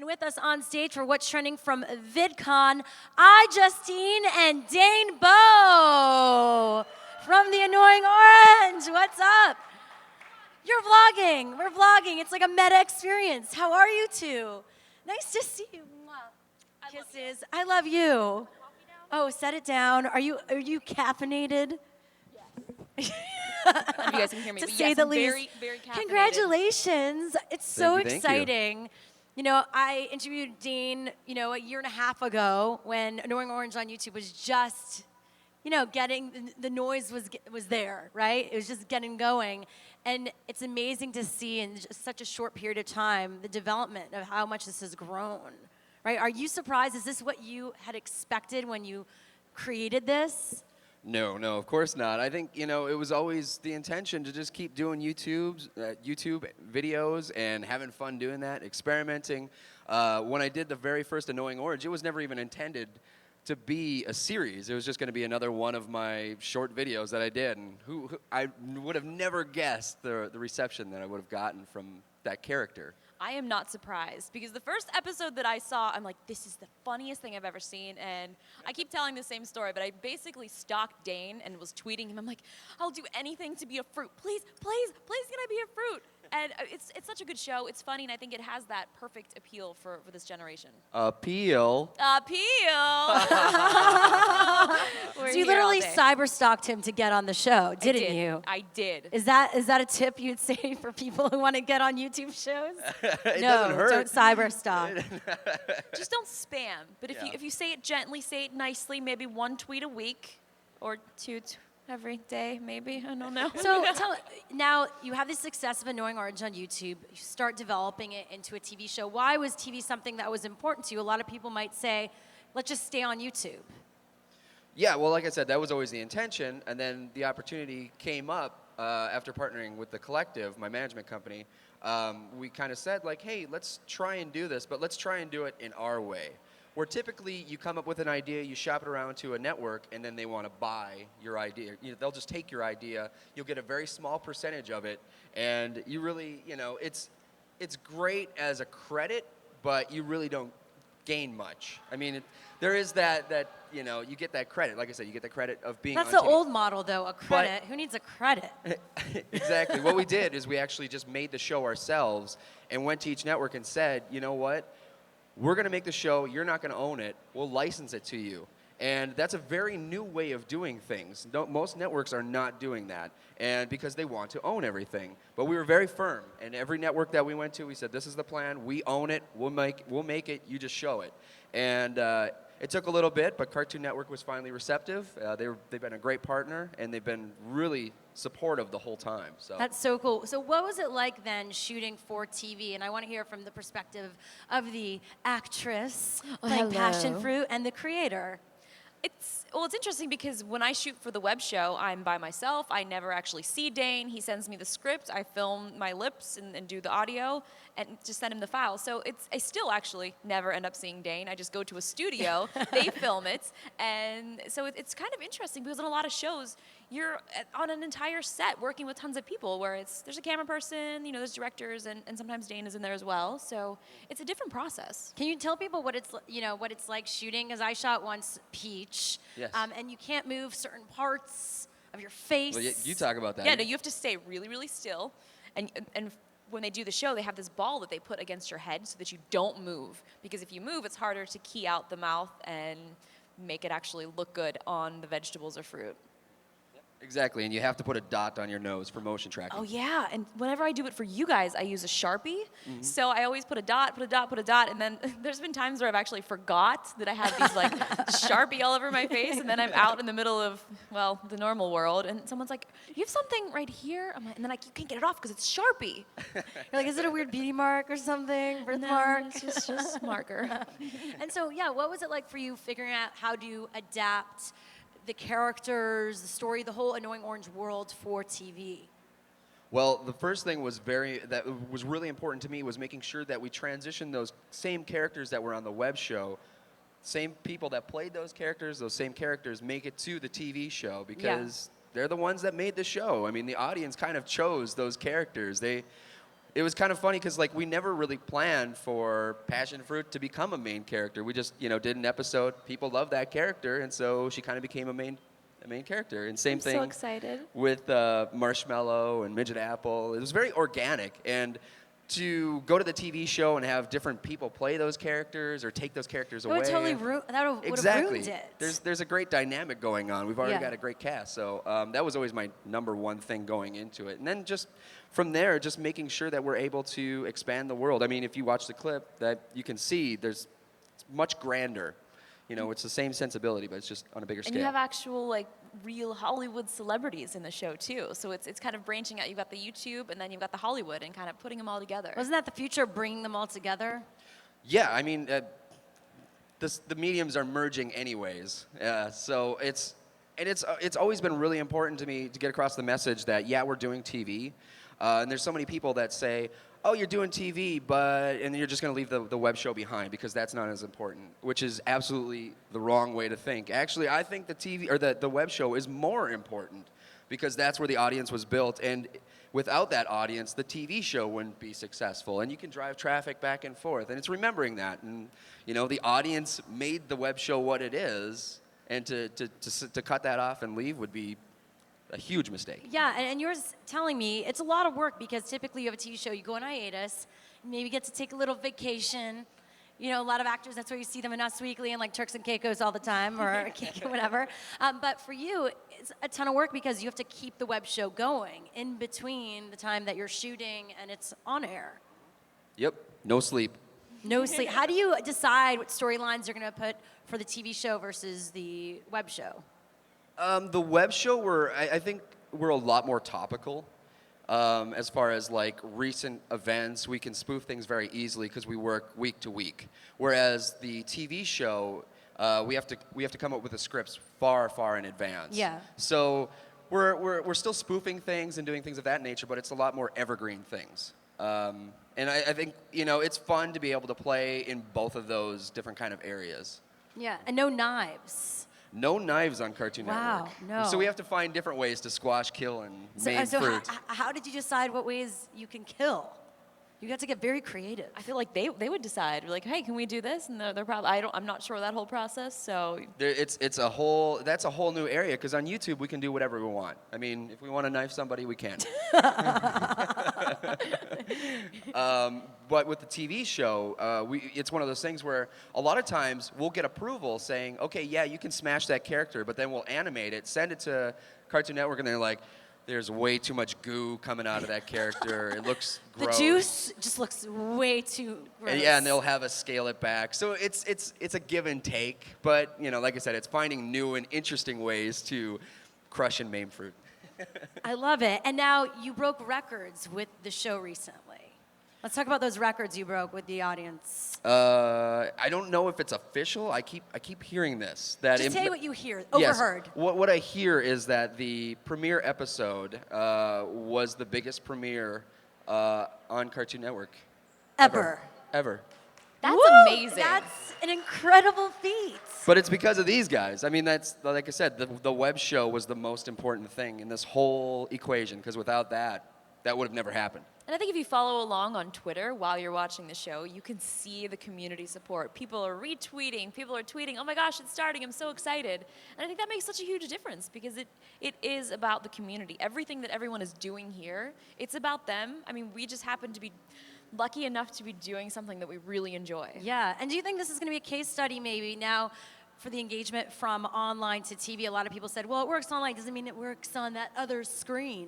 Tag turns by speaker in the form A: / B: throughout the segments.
A: And with us on stage for What's Trending from VidCon, IJustine and Dane Boe from The Annoying Orange. What's up? You're vlogging. We're vlogging. It's like a meta experience. How are you two? Nice to see you. Kisses. I love you. Oh, set it down. Are you caffeinated?
B: Yes. I don't know if you guys can hear me,
A: To
B: but
A: say
B: yes,
A: the
B: I'm
A: least.
B: very, very caffeinated.
A: Congratulations. It's so
C: Thank you.
A: exciting. You know, I interviewed Dane, a year and a half ago when Annoying Orange on YouTube was just, getting, the noise was there, right? It was just getting going. And it's amazing to see in just such a short period of time the development of how much this has grown, right? Are you surprised? Is this what you had expected when you created this?
C: No, of course not. I think, it was always the intention to just keep doing YouTube videos and having fun doing that, experimenting. When I did the very first Annoying Orange, it was never even intended to be a series. It was just going to be another one of my short videos that I did. And I would have never guessed the reception that I would have gotten from that character.
B: I am not surprised because the first episode that I saw, I'm like, this is the funniest thing I've ever seen. And I keep telling the same story, but I basically stalked Dane and was tweeting him. I'm like, I'll do anything to be a fruit. Please, please, please can I be a fruit? And it's such a good show. It's funny, and I think it has that perfect appeal for this generation.
C: Appeal.
B: Appeal.
A: So you literally cyber-stalked him to get on the show, didn't you?
B: I did.
A: Is that a tip you'd say for people who want to get on YouTube shows?
C: It
A: No,
C: doesn't hurt.
A: don't cyber-stalk.
B: Just don't spam. But if you say it gently, say it nicely, maybe one tweet a week or two every day, maybe. I don't know.
A: So now you have the success of Annoying Orange on YouTube. You start developing it into a TV show. Why was TV something that was important to you? A lot of people might say, let's just stay on YouTube.
C: Yeah, well, like I said, that was always the intention. And then the opportunity came up after partnering with the Collective, my management company. We kind of said, like, hey, let's try and do this, but let's try and do it in our way. Where typically you come up with an idea, you shop it around to a network, and then they want to buy your idea. They'll just take your idea. You'll get a very small percentage of it, and you really, it's great as a credit, but you really don't gain much. I mean, there is that you get that credit. Like I said, you get the credit of being on
A: That's the
C: TV.
A: old model, though, a credit. Who needs a credit?
C: Exactly. What we did is we actually just made the show ourselves and went to each network and said, you know what? We're going to make the show. You're not going to own it. We'll license it to you. And that's a very new way of doing things. Most networks are not doing that, and because they want to own everything. But we were very firm, and every network that we went to, we said, this is the plan. We own it. We'll make it. You just show it. And it took a little bit, but Cartoon Network was finally receptive. They've been a great partner, and they've been really supportive the whole time. So
A: That's so cool. So what was it like then shooting for TV? And I want to hear from the perspective of the actress playing Passion Fruit and the creator.
B: It's interesting because when I shoot for the web show, I'm by myself. I never actually see Dane. He sends me the script. I film my lips and do the audio and just send him the file. So I still actually never end up seeing Dane. I just go to a studio, they film it. And so it's kind of interesting because in a lot of shows, you're on an entire set working with tons of people where there's a camera person, there's directors, and sometimes Dane is in there as well. So it's a different process.
A: Can you tell people what it's like shooting? Because I shot once Peach,
C: yes.
A: And you can't move certain parts of your face.
C: Well, you talk about that.
B: Yeah, no, you have to stay really, really still. And when they do the show, they have this ball that they put against your head so that you don't move. Because if you move, it's harder to key out the mouth and make it actually look good on the vegetables or fruit.
C: Exactly, and you have to put a dot on your nose for motion tracking.
B: Oh yeah, and whenever I do it for you guys, I use a Sharpie. So I always put a dot, and then there's been times where I've actually forgot that I have these like Sharpie all over my face, and then I'm out in the middle of, the normal world, and someone's like, you have something right here? I'm like, and then you can't get it off because it's Sharpie.
A: You're like, is it a weird beauty mark or something? Birthmark?
B: It's just marker.
A: And so, what was it like for you figuring out how to adapt the characters, the story, the whole Annoying Orange world for TV?
C: Well, the first thing that was really important to me was making sure that we transitioned those same characters that were on the web show, same people that played those same characters make it to the TV show because they're the ones that made the show. I mean, the audience kind of chose those characters. it was kind of funny because like we never really planned for Passion Fruit to become a main character. We just did an episode. People loved that character, and so she kind of became a main character. And same
B: I'm
C: thing
B: so excited.
C: with Marshmallow and Midget Apple. It was very organic, and to go to the TV show and have different people play those characters or take those characters away.
A: That would
C: Exactly.
A: have ruined it.
C: There's a great dynamic going on. We've already
A: Yeah.
C: got a great cast, so that was always my number one thing going into it. And then just from there, just making sure that we're able to expand the world. I mean, if you watch the clip, that you can see it's much grander. It's the same sensibility, but it's just on a bigger scale.
B: And you have actual like real Hollywood celebrities in the show too. So it's kind of branching out. You've got the YouTube, and then you've got the Hollywood, and kind of putting them all together.
A: Wasn't that the future, bringing them all together?
C: Yeah, I mean, the mediums are merging anyways. So it's always been really important to me to get across the message that we're doing TV, and there's so many people that say, oh, you're doing TV, and you're just going to leave the web show behind because that's not as important, which is absolutely the wrong way to think. Actually, I think the TV or the web show is more important because that's where the audience was built, and without that audience, the TV show wouldn't be successful, and you can drive traffic back and forth, and it's remembering that, and the audience made the web show what it is, and to cut that off and leave would be a huge mistake.
A: Yeah, and you're telling me it's a lot of work because typically you have a TV show, you go on hiatus, maybe get to take a little vacation. A lot of actors, that's where you see them in Us Weekly and like Turks and Caicos all the time or whatever. But for you, it's a ton of work because you have to keep the web show going in between the time that you're shooting and it's on air.
C: Yep, no sleep.
A: No sleep. How do you decide what storylines you're going to put for the TV show versus the web show?
C: The web show, I think we're a lot more topical as far as like recent events. We can spoof things very easily because we work week to week. Whereas the TV show, we have to come up with the scripts far in advance.
A: Yeah.
C: So we're still spoofing things and doing things of that nature, but it's a lot more evergreen things. And I think it's fun to be able to play in both of those different kind of areas.
A: Yeah, and no knives.
C: No knives on Cartoon
A: Wow,
C: Network.
A: no.
C: So we have to find different ways to squash, kill, and maim fruit.
A: How did you decide what ways you can kill? You have to get very creative.
B: I feel like they would decide. We're like, hey, can we do this? And they're probably I'm not sure that whole process. So
C: That's a whole new area because on YouTube we can do whatever we want. I mean, if we want to knife somebody, we can. But with the TV show, it's one of those things where a lot of times we'll get approval saying, okay, yeah, you can smash that character, but then we'll animate it, send it to Cartoon Network, and they're like, there's way too much goo coming out of that character. It looks gross.
A: The juice just looks way too gross.
C: And they'll have us scale it back. So it's a give and take. But, like I said, it's finding new and interesting ways to crush and maim fruit.
A: I love it. And now you broke records with the show recently. Let's talk about those records you broke with the audience.
C: I don't know if it's official. I keep hearing this.
A: Just tell me what you hear, overheard.
C: Yes, what I hear is that the premiere episode was the biggest premiere on Cartoon Network.
A: Ever.
B: that's
A: Woo!
B: amazing.
A: That's an incredible feat.
C: But it's because of these guys. I mean, that's like I said, the web show was the most important thing in this whole equation because without that would have never happened.
B: And I think if you follow along on Twitter while you're watching the show, you can see the community support. People are retweeting, people are tweeting, oh my gosh, it's starting, I'm so excited. And I think that makes such a huge difference because it is about the community. Everything that everyone is doing here, it's about them. I mean, we just happen to be lucky enough to be doing something that we really enjoy.
A: Yeah, and do you think this is going to be a case study maybe now for the engagement from online to TV? A lot of people said, well, it works online, doesn't mean it works on that other screen.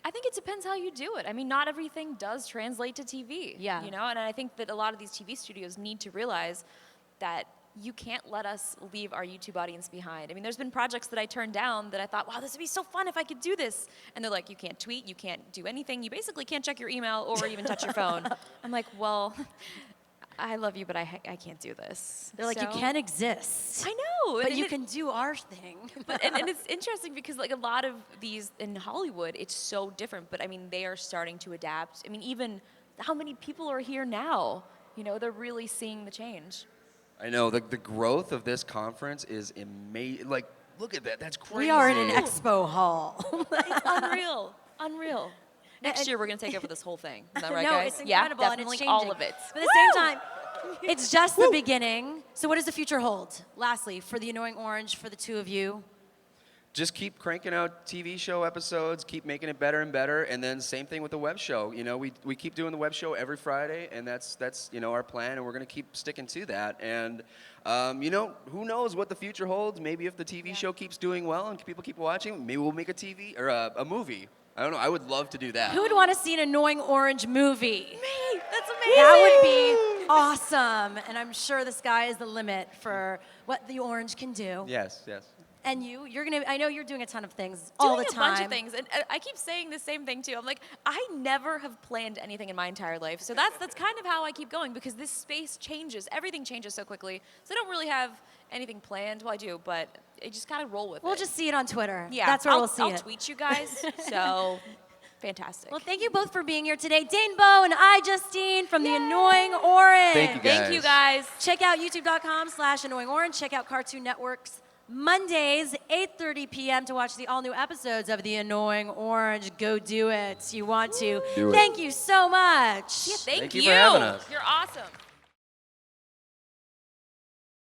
B: I think it depends how you do it. I mean, not everything does translate to TV.
A: Yeah.
B: And I think that a lot of these TV studios need to realize that you can't let us leave our YouTube audience behind. I mean, there's been projects that I turned down that I thought, wow, this would be so fun if I could do this. And they're like, you can't tweet, you can't do anything, you basically can't check your email or even touch your phone. I'm like, well, I love you, but I can't do this.
A: They're like, you can exist.
B: I know.
A: But you can do our thing.
B: And it's interesting because like a lot of these in Hollywood, it's so different. But I mean, they are starting to adapt. I mean, even how many people are here now? They're really seeing the change.
C: I know the growth of this conference is amazing. Like, look at that. That's crazy.
A: We are in an expo hall.
B: It's unreal. Next year, we're going to take over this whole thing. Is that right,
A: no,
B: guys?
A: it's incredible
B: Yeah,
A: and it's
B: definitely
A: changing.
B: all of it.
A: But at the same time, it's just the beginning. So what does the future hold? Lastly, for the Annoying Orange, for the two of you.
C: Just keep cranking out TV show episodes, keep making it better and better, and then same thing with the web show. You know, we keep doing the web show every Friday, and that's you know, our plan, and we're going to keep sticking to that. And you know, who knows what the future holds? Maybe if the TV show keeps doing well and people keep watching, maybe we'll make a TV or a movie. I don't know. I would love to do that.
A: Who would want to see an Annoying Orange movie?
B: Me! That's amazing!
A: That would be awesome. And I'm sure the sky is the limit for what the orange can do.
C: Yes, yes.
A: And you're gonna, I know you're doing a ton of things all the
B: Doing
A: time.
B: a bunch of things, and I keep saying the same thing too. I'm like, I never have planned anything in my entire life, so that's kind of how I keep going, because this space changes, everything changes so quickly. So I don't really have anything planned. Well, I do, but I just gotta roll with it.
A: We'll just see it on Twitter.
B: yeah,
A: That's where
B: I'll,
A: we'll see
B: I'll
A: it.
B: tweet you guys. So fantastic.
A: Well, thank you both for being here today. Dane Boe and IJustine from The Annoying Orange.
C: Thank you, guys.
B: Thank you guys.
A: Check out youtube.com/Annoying Orange. Check out Cartoon Network's Mondays, 8:30 p.m. to watch the all-new episodes of The Annoying Orange. Go do it. You want to.
C: Do it.
A: Thank you so much.
B: Yeah, thank
C: Thank you for having us.
B: You're awesome.